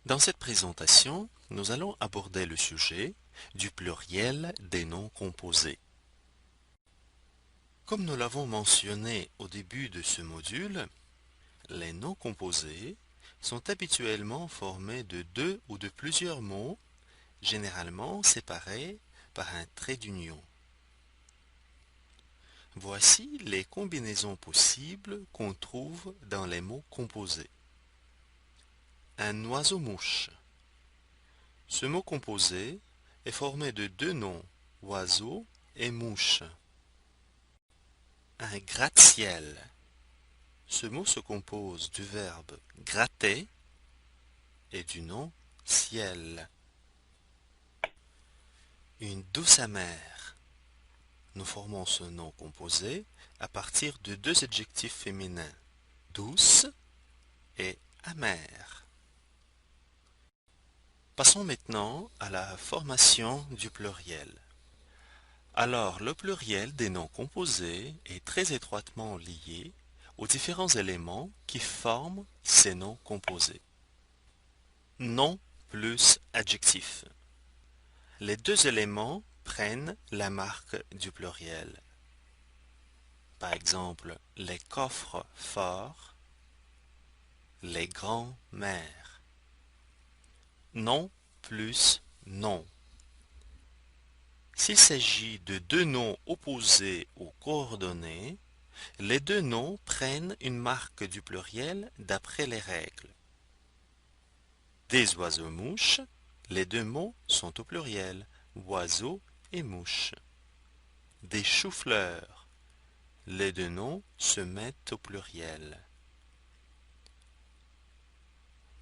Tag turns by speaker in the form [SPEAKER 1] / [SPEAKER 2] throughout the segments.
[SPEAKER 1] Dans cette présentation, nous allons aborder le sujet du pluriel des noms composés. Comme nous l'avons mentionné au début de ce module, les noms composés sont habituellement formés de deux ou de plusieurs mots, généralement séparés par un trait d'union. Voici les combinaisons possibles qu'on trouve dans les mots composés. Un oiseau-mouche. Ce mot composé est formé de deux noms, oiseau et mouche. Un gratte-ciel. Ce mot se compose du verbe gratter et du nom ciel. Une douce amère. Nous formons ce nom composé à partir de deux adjectifs féminins, douce et amère. Passons maintenant à la formation du pluriel. Alors, le pluriel des noms composés est très étroitement lié aux différents éléments qui forment ces noms composés. Nom plus adjectif. Les deux éléments prennent la marque du pluriel. Par exemple, les coffres forts, les grands-mères. Nom plus nom. S'il s'agit de deux noms opposés aux coordonnées, les deux noms prennent une marque du pluriel d'après les règles. Des oiseaux-mouches, les deux mots sont au pluriel, oiseau et mouche. Des choux-fleurs, les deux noms se mettent au pluriel.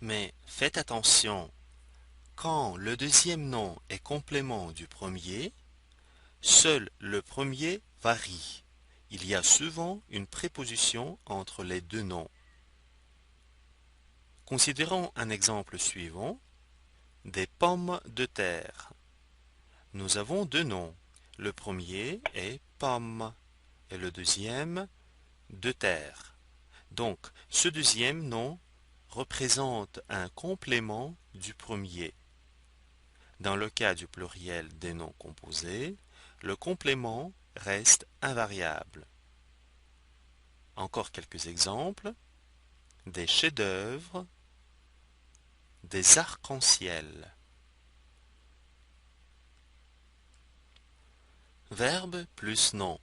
[SPEAKER 1] Mais faites attention, quand le deuxième nom est complément du premier, seul le premier varie. Il y a souvent une préposition entre les deux noms. Considérons un exemple suivant, des pommes de terre. Nous avons deux noms. Le premier est pomme et le deuxième de terre. Donc, ce deuxième nom représente un complément du premier. Dans le cas du pluriel des noms composés, le complément reste invariable. Encore quelques exemples. Des chefs-d'œuvre, des arcs-en-ciel. Verbe plus nom.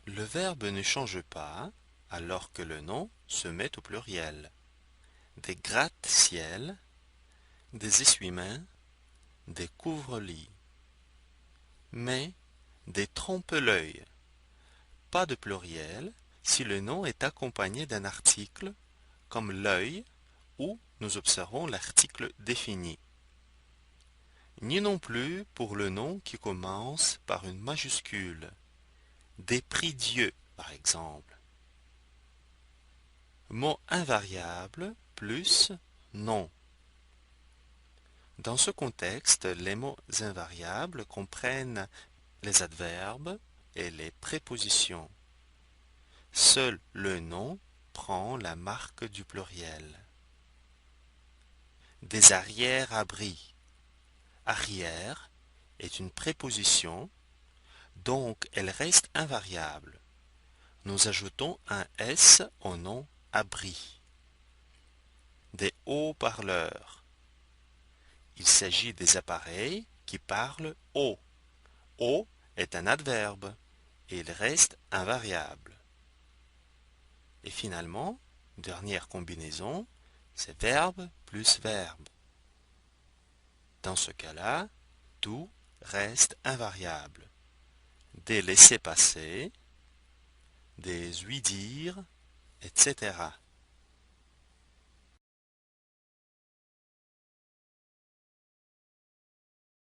[SPEAKER 1] Le verbe ne change pas alors que le nom se met au pluriel. Des gratte-ciel, des essuie-mains, des couvre-lits. Mais des trompe-l'œil. Pas de pluriel si le nom est accompagné d'un article comme l'œil où nous observons l'article défini. Ni non plus pour le nom qui commence par une majuscule. Des prie-dieu, par exemple. Mot invariable plus nom. Dans ce contexte, les mots invariables comprennent les adverbes et les prépositions. Seul le nom prend la marque du pluriel. Des arrière-abris. Arrière est une préposition, donc elle reste invariable. Nous ajoutons un S au nom abri. Des haut-parleurs. Il s'agit des appareils qui parlent haut. Haut est un adverbe et il reste invariable. Et finalement, dernière combinaison, c'est verbe plus verbe. Dans ce cas-là, tout reste invariable. Des laissez-passer, des ouï-dire, etc.